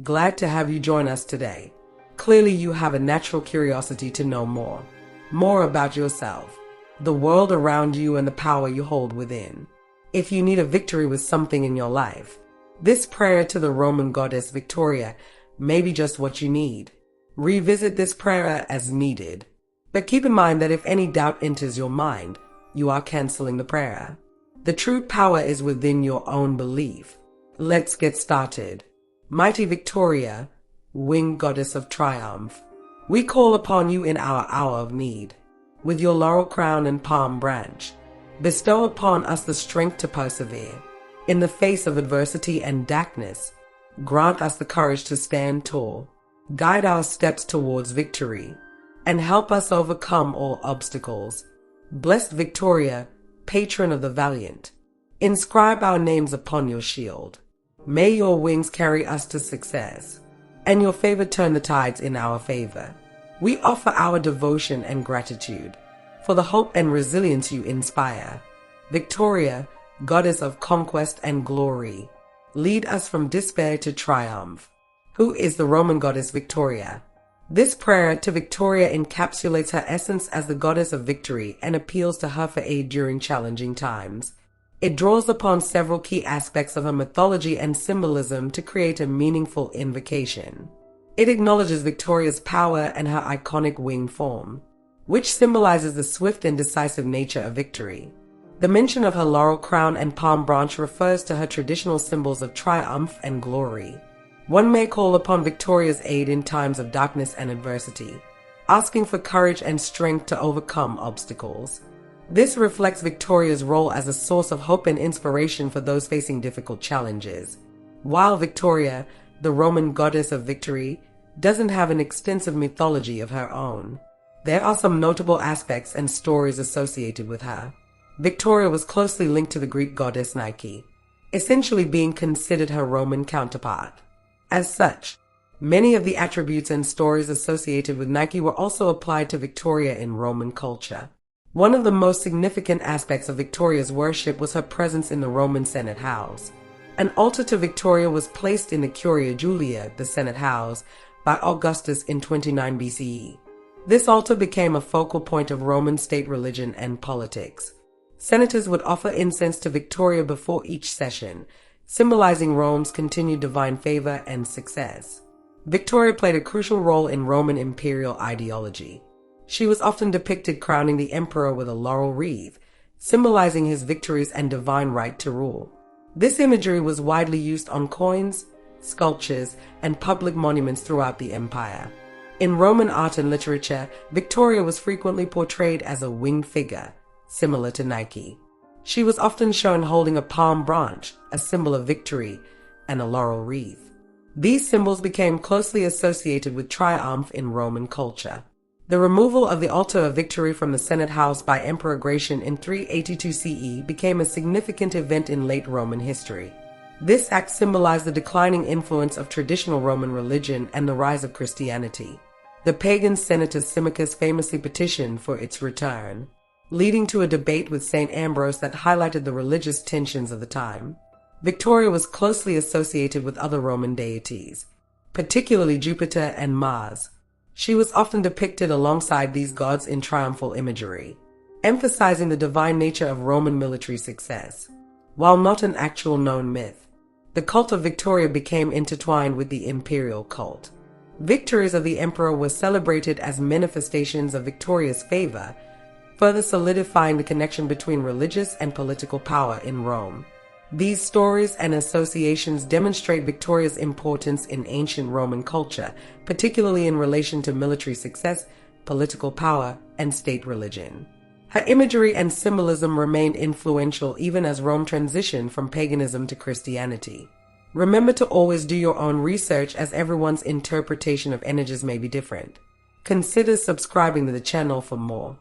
Glad to have you join us today. Clearly you have a natural curiosity to know more about yourself, the world around you, and the power you hold within. If you need a victory with something in your life, this prayer to the Roman goddess Victoria may be just what you need. Revisit this prayer as needed, but keep in mind that if any doubt enters your mind, you are canceling the prayer. The true power is within your own belief. Let's get started. Mighty Victoria, winged goddess of triumph, we call upon you in our hour of need. With your laurel crown and palm branch, bestow upon us the strength to persevere. In the face of adversity and darkness, grant us the courage to stand tall. Guide our steps towards victory, and help us overcome all obstacles. Blessed Victoria, patron of the valiant, inscribe our names upon your shield. May your wings carry us to success, and your favor turn the tides in our favor. We offer our devotion and gratitude for the hope and resilience you inspire. Victoria, goddess of conquest and glory, lead us from despair to triumph. Who is the Roman goddess Victoria? This prayer to Victoria encapsulates her essence as the goddess of victory and appeals to her for aid during challenging times. It draws upon several key aspects of her mythology and symbolism to create a meaningful invocation. It acknowledges Victoria's power and her iconic winged form, which symbolizes the swift and decisive nature of victory. The mention of her laurel crown and palm branch refers to her traditional symbols of triumph and glory. One may call upon Victoria's aid in times of darkness and adversity, asking for courage and strength to overcome obstacles. This reflects Victoria's role as a source of hope and inspiration for those facing difficult challenges. While Victoria, the Roman goddess of victory, doesn't have an extensive mythology of her own, there are some notable aspects and stories associated with her. Victoria was closely linked to the Greek goddess Nike, essentially being considered her Roman counterpart. As such, many of the attributes and stories associated with Nike were also applied to Victoria in Roman culture. One of the most significant aspects of Victoria's worship was her presence in the Roman Senate House. An altar to Victoria was placed in the Curia Julia, the Senate House, by Augustus in 29 BCE. This altar became a focal point of Roman state religion and politics. Senators would offer incense to Victoria before each session, symbolizing Rome's continued divine favor and success. Victoria played a crucial role in Roman imperial ideology. She was often depicted crowning the emperor with a laurel wreath, symbolizing his victories and divine right to rule. This imagery was widely used on coins, sculptures, and public monuments throughout the empire. In Roman art and literature, Victoria was frequently portrayed as a winged figure, similar to Nike. She was often shown holding a palm branch, a symbol of victory, and a laurel wreath. These symbols became closely associated with triumph in Roman culture. The removal of the altar of victory from the Senate House by Emperor Gratian in 382 CE became a significant event in late Roman history. This act symbolized the declining influence of traditional Roman religion and the rise of Christianity. The pagan senator Symmachus famously petitioned for its return, leading to a debate with St. Ambrose that highlighted the religious tensions of the time. Victoria was closely associated with other Roman deities, particularly Jupiter and Mars. She was often depicted alongside these gods in triumphal imagery, emphasizing the divine nature of Roman military success. While not an actual known myth, the cult of Victoria became intertwined with the imperial cult. Victories of the emperor were celebrated as manifestations of Victoria's favor, further solidifying the connection between religious and political power in Rome. These stories and associations demonstrate Victoria's importance in ancient Roman culture, particularly in relation to military success, political power, and state religion. Her imagery and symbolism remained influential even as Rome transitioned from paganism to Christianity. Remember to always do your own research, as everyone's interpretation of energies may be different. Consider subscribing to the channel for more.